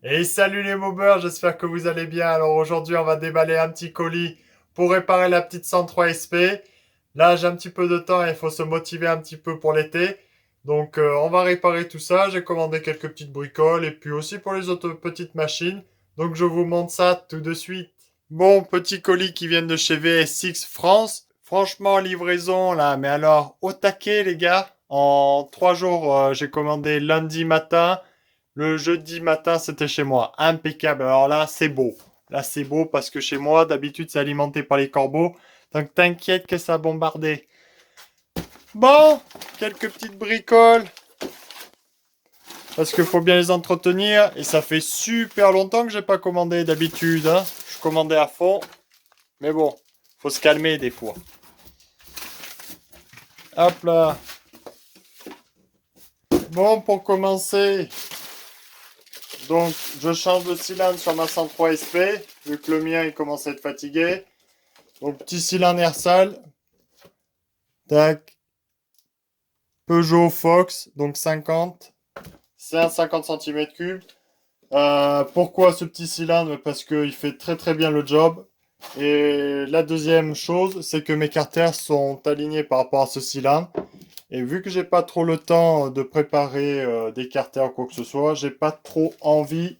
Et salut les mobers, j'espère que vous allez bien. Alors aujourd'hui, on va déballer un petit colis pour réparer la petite 103 SP. Là, j'ai un petit peu de temps et il faut se motiver un petit peu pour l'été. Donc, on va réparer tout ça. J'ai commandé quelques petites bricoles et puis aussi pour les autres petites machines. Donc, je vous montre ça tout de suite. Bon, petit colis qui viennent de chez VS6 France. Franchement, livraison là, mais alors au taquet les gars. En 3 jours, j'ai commandé lundi matin. Le jeudi matin, c'était chez moi. Impeccable. Alors là, c'est beau. Là, c'est beau parce que chez moi, d'habitude, c'est alimenté par les corbeaux. Donc t'inquiète que ça a bombardé. Bon, quelques petites bricoles. Parce qu'il faut bien les entretenir. Et ça fait super longtemps que j'ai pas commandé d'habitude, hein. Je commandais à fond. Mais bon, faut se calmer des fois. Hop là. Bon, pour commencer, donc je change de cylindre sur ma 103 SP, vu que le mien il commence à être fatigué. Donc petit cylindre air sale. Tac. Peugeot Fox, donc 50. C'est un 50 cm3. Pourquoi ce petit cylindre? Parce qu'il fait très très bien le job. Et la deuxième chose, c'est que mes carters sont alignés par rapport à ce cylindre. Et vu que j'ai pas trop le temps de préparer des carters ou quoi que ce soit, j'ai pas trop envie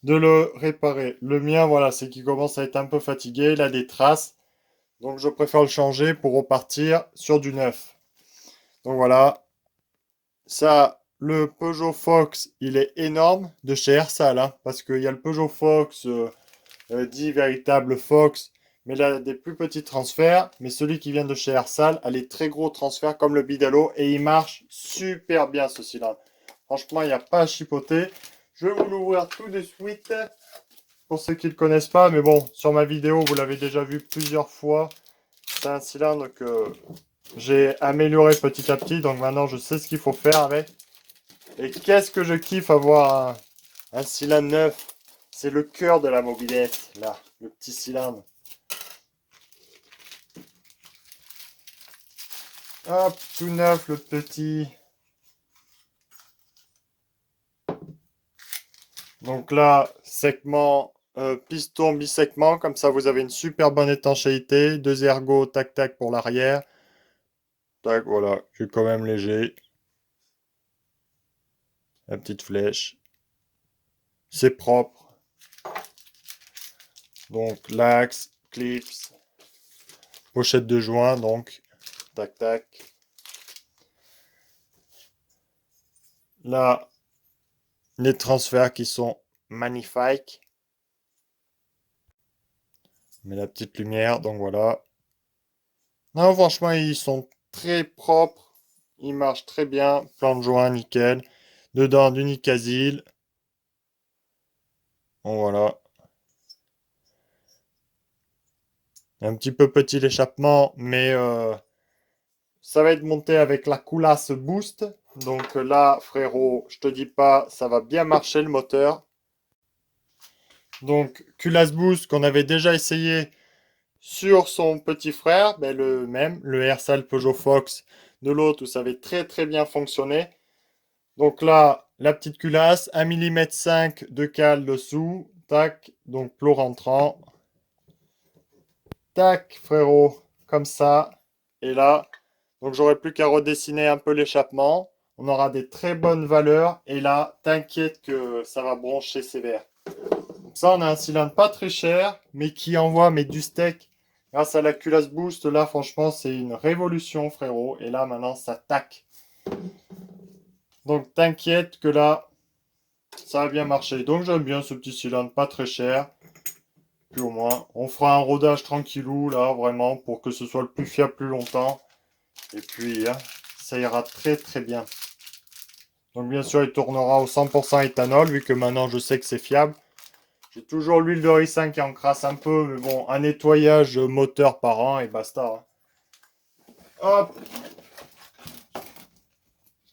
de le réparer. Le mien, voilà, c'est qu'il commence à être un peu fatigué, il a des traces. Donc je préfère le changer pour repartir sur du neuf. Donc voilà, ça, le Peugeot Fox, il est énorme de chez Ersal, hein, parce qu'il y a le Peugeot Fox dit véritable Fox, mais il a des plus petits transferts. Mais celui qui vient de chez Ersal a les très gros transferts comme le Bidalo et il marche super bien ce cylindre. Franchement, il n'y a pas à chipoter. Je vais vous l'ouvrir tout de suite pour ceux qui ne le connaissent pas. Mais bon, sur ma vidéo, vous l'avez déjà vu plusieurs fois. C'est un cylindre que j'ai amélioré petit à petit. Donc maintenant, je sais ce qu'il faut faire avec. Et qu'est-ce que je kiffe avoir un cylindre neuf. C'est le cœur de la mobilette, là, le petit cylindre. Hop, tout neuf, le petit. Donc là, segment, piston bisegment, comme ça vous avez une super bonne étanchéité. Deux ergots, tac tac pour l'arrière. Tac, voilà, je suis quand même léger. La petite flèche. C'est propre. Donc l'axe, clips, pochette de joint, donc tac tac. Là, les transferts qui sont magnifiques. Mais la petite lumière, donc voilà. Non, franchement, ils sont très propres. Ils marchent très bien. Plan de joint, nickel. Dedans, du Nicasil. Bon, voilà. Un petit peu petit l'échappement, mais ça va être monté avec la coulasse Boost. Donc là, frérot, je te dis pas, ça va bien marcher le moteur. Donc, culasse Boost qu'on avait déjà essayé sur son petit frère, ben, le même, le Hersal Peugeot Fox de l'autre, où ça avait très très bien fonctionné. Donc là, la petite culasse, 1,5 mm de cale dessous, tac, donc plot rentrant, tac, frérot, comme ça. Et là, donc j'aurai plus qu'à redessiner un peu l'échappement. On aura des très bonnes valeurs. Et là, t'inquiète que ça va broncher sévère. Donc ça, on a un cylindre pas très cher, mais qui envoie mais du steak. Grâce à la culasse boost, là, franchement, c'est une révolution, frérot. Et là, maintenant, ça tac. Donc t'inquiète que là, ça va bien marcher. Donc j'aime bien ce petit cylindre, pas très cher. Puis au moins, on fera un rodage tranquillou, là, vraiment, pour que ce soit le plus fiable plus longtemps. Et puis, hein, ça ira très très bien. Donc bien sûr, il tournera au 100% éthanol, vu que maintenant je sais que c'est fiable. J'ai toujours l'huile de ricin qui encrasse un peu, mais bon, un nettoyage moteur par an et basta, hein. Hop.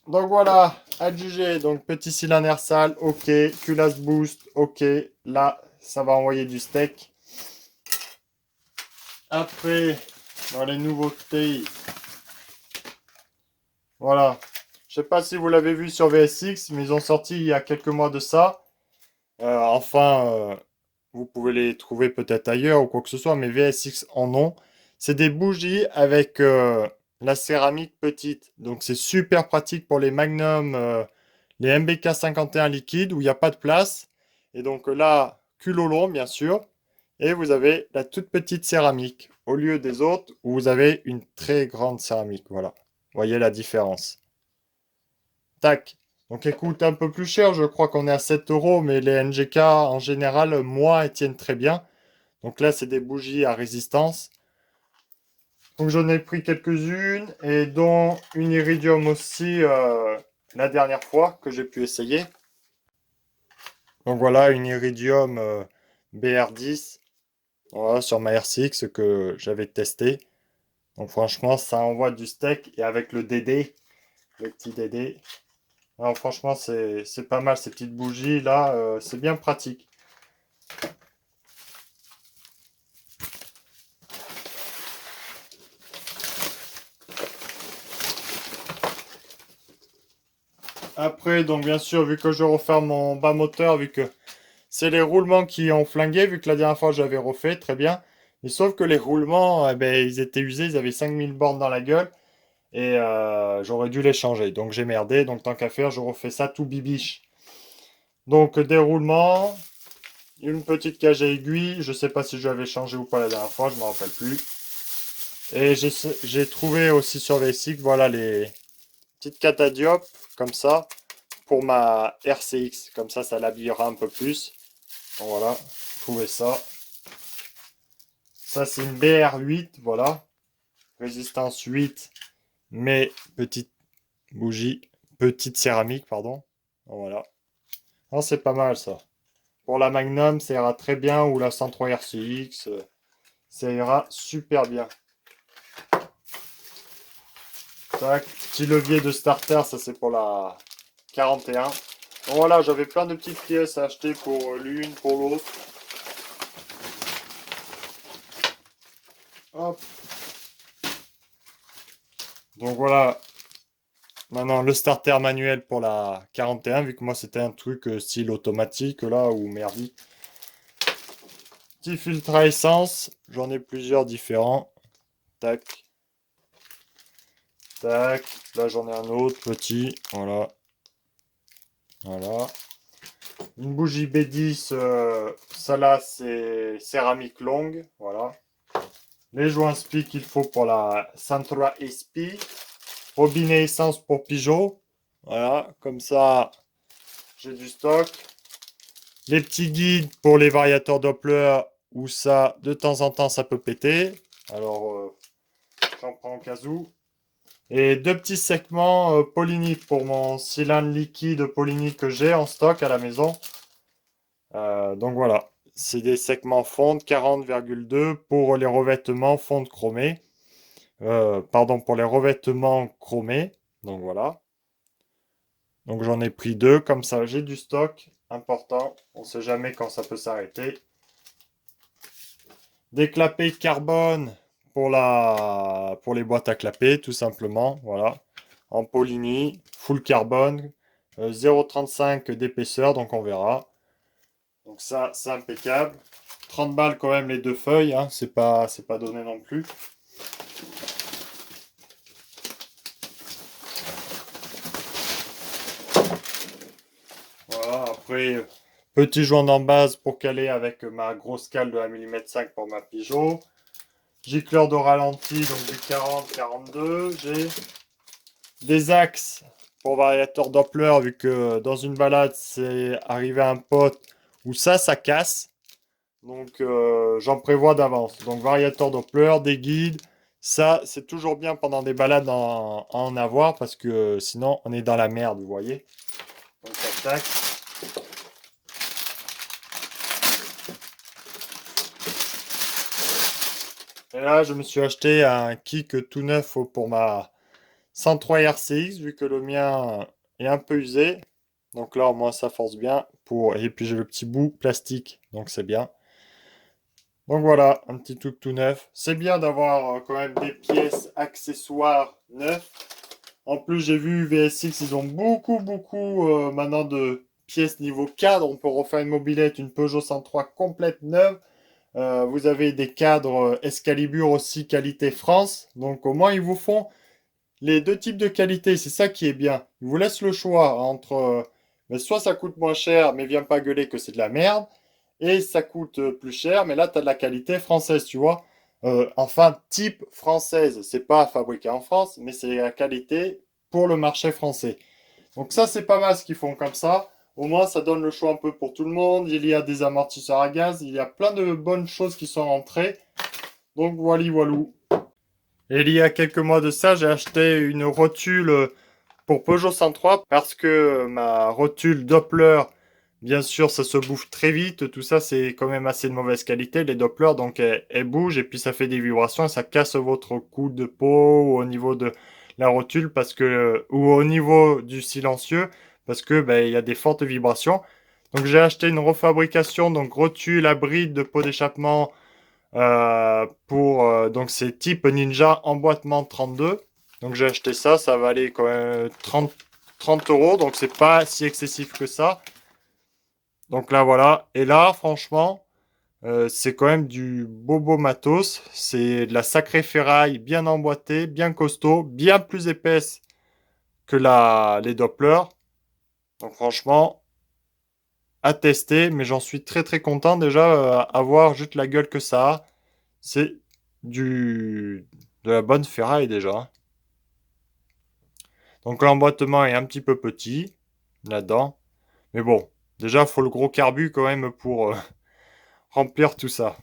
Donc voilà, adjugé, donc petit cylindre air sale, ok. Culasse boost, ok. Là, ça va envoyer du steak. Après, dans les nouveautés, voilà. Je sais pas si vous l'avez vu sur VSX, mais ils ont sorti il y a quelques mois de ça. Vous pouvez les trouver peut-être ailleurs ou quoi que ce soit, mais VSX en ont. C'est des bougies avec la céramique petite. Donc c'est super pratique pour les Magnum, les MBK 51 liquides où il n'y a pas de place. Et donc là, culot long, bien sûr. Et vous avez la toute petite céramique au lieu des autres où vous avez une très grande céramique. Voilà. Voyez la différence. Tac. Donc, elle coûte un peu plus cher. Je crois qu'on est à 7 euros, mais les NGK en général, moi, elles tiennent très bien. Donc là, c'est des bougies à résistance. Donc, j'en ai pris quelques-unes et dont une iridium aussi la dernière fois que j'ai pu essayer. Donc voilà, une iridium BR10 voilà, sur ma RCX que j'avais testé. Donc franchement, ça envoie du steak et avec le DD, le petit DD. Alors franchement, c'est pas mal ces petites bougies là, c'est bien pratique. Après, donc bien sûr, vu que je refais mon bas moteur, vu que c'est les roulements qui ont flingué, vu que la dernière fois j'avais refait, très bien. Mais sauf que les roulements, eh ben, ils étaient usés, ils avaient 5000 bornes dans la gueule et j'aurais dû les changer. Donc j'ai merdé, donc tant qu'à faire, je refais ça tout bibiche. Donc des roulements, une petite cage à aiguille, je sais pas si je l'avais changé ou pas la dernière fois, je me rappelle plus. Et j'ai trouvé aussi sur VSX, voilà les petites catadiopes comme ça pour ma RCX. Comme ça l'habillera un peu plus. Donc voilà, trouvez ça. Ça, c'est une BR8, voilà. Résistance 8, mais petite bougie, petite céramique, pardon. Donc voilà. Ah, c'est pas mal ça. Pour la Magnum, ça ira très bien, ou la 103 RCX, ça ira super bien. Tac, petit levier de starter, ça c'est pour la 41. Donc voilà, j'avais plein de petites pièces à acheter pour l'une, pour l'autre. Hop. Donc voilà, maintenant le starter manuel pour la 41, vu que moi c'était un truc style automatique là, ou merdique. Petit filtre à essence, j'en ai plusieurs différents. Tac, tac, là j'en ai un autre petit, voilà. Voilà. Une bougie B10, ça là c'est céramique longue, voilà. Les joints SPI qu'il faut pour la 103 SP. Robinet essence pour Pigeot. Voilà, comme ça, j'ai du stock. Les petits guides pour les variateurs Doppler, où ça, de temps en temps, ça peut péter. Alors, j'en prends au cas où. Et deux petits segments Polini pour mon cylindre liquide Polini que j'ai en stock à la maison. Donc voilà, c'est des segments fonte 40,2 pour les revêtements fonte chromés. Pardon, pour les revêtements chromés. Donc voilà. Donc j'en ai pris deux, comme ça j'ai du stock important. On ne sait jamais quand ça peut s'arrêter. Des clapets carbone pour les boîtes à clapets, tout simplement. Voilà. En Polini, full carbone, 0,35 d'épaisseur, donc on verra. Donc ça, c'est impeccable. 30 balles quand même les deux feuilles, hein. C'est pas donné non plus. Voilà, après, petit joint en base pour caler avec ma grosse cale de 1,5 mm pour ma Pigeot. Gicleur de ralenti, donc du 40-42. J'ai des axes pour variateur Doppler, vu que dans une balade, c'est arrivé à un pote où ça casse. Donc j'en prévois d'avance. Donc variateur Doppler, des guides. Ça, c'est toujours bien pendant des balades à en avoir parce que sinon on est dans la merde, vous voyez. Donc tac tac. Et là, je me suis acheté un kick tout neuf pour ma 103 RCX, vu que le mien est un peu usé. Donc là, au moins, ça force bien. Et puis, j'ai le petit bout plastique, donc c'est bien. Donc voilà, un petit truc tout neuf. C'est bien d'avoir quand même des pièces accessoires neufs. En plus, j'ai vu VSX, ils ont beaucoup maintenant de pièces niveau cadre. On peut refaire une mobilette, une Peugeot 103 complète neuve. Vous avez des cadres Excalibur aussi, qualité France. Donc au moins, ils vous font les deux types de qualité. C'est ça qui est bien. Ils vous laissent le choix entre mais soit ça coûte moins cher, mais viens pas gueuler que c'est de la merde. Et ça coûte plus cher, mais là, tu as de la qualité française, tu vois. Enfin, type française. C'est pas fabriqué en France, mais c'est la qualité pour le marché français. Donc ça, c'est pas mal ce qu'ils font comme ça. Au moins, ça donne le choix un peu pour tout le monde. Il y a des amortisseurs à gaz. Il y a plein de bonnes choses qui sont rentrées. Donc voilà, voilou. Et il y a quelques mois de ça, j'ai acheté une rotule pour Peugeot 103 parce que ma rotule Doppler, bien sûr, ça se bouffe très vite. Tout ça, c'est quand même assez de mauvaise qualité. Les Doppler, donc, elles bougent et puis ça fait des vibrations et ça casse votre cou de peau au niveau de la rotule parce que, ou au niveau du silencieux parce que, ben, il y a des fortes vibrations. Donc, j'ai acheté une refabrication, donc rotule à bride de pot d'échappement pour, donc c'est type Ninja emboîtement 32. Donc j'ai acheté ça, ça va aller quand même 30 euros, donc c'est pas si excessif que ça. Donc là voilà, et là franchement, c'est quand même du bobo matos. C'est de la sacrée ferraille bien emboîtée, bien costaud, bien plus épaisse que les Doppler. Donc franchement, à tester, mais j'en suis très très content déjà à voir juste la gueule que ça a. C'est de la bonne ferraille déjà. Donc l'emboîtement est un petit peu petit là-dedans. Mais bon, déjà, il faut le gros carbu quand même pour remplir tout ça.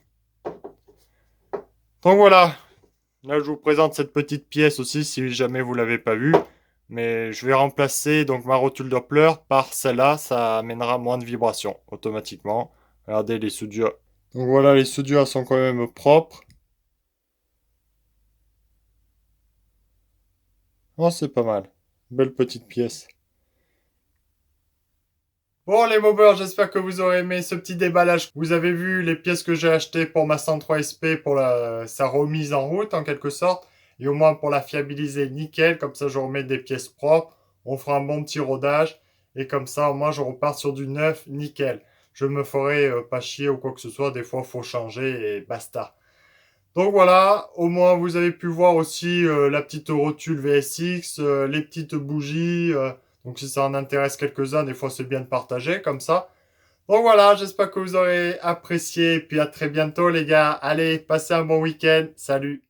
Donc voilà, là je vous présente cette petite pièce aussi si jamais vous l'avez pas vue. Mais je vais remplacer donc ma rotule Doppler par celle-là, ça amènera moins de vibrations automatiquement. Regardez les soudures. Donc voilà, les soudures sont quand même propres. Oh, c'est pas mal. Belle petite pièce. Bon les bobeurs, j'espère que vous aurez aimé ce petit déballage. Vous avez vu les pièces que j'ai achetées pour ma 103 SP pour sa remise en route en quelque sorte. Et au moins pour la fiabiliser nickel, comme ça je remets des pièces propres. On fera un bon petit rodage. Et comme ça au moins je repars sur du neuf nickel. Je me ferai pas chier ou quoi que ce soit. Des fois il faut changer et basta. Donc voilà, au moins vous avez pu voir aussi la petite rotule VSX, les petites bougies. Donc si ça en intéresse quelques-uns, des fois c'est bien de partager comme ça. Donc voilà, j'espère que vous aurez apprécié. Et puis à très bientôt les gars. Allez, passez un bon week-end. Salut.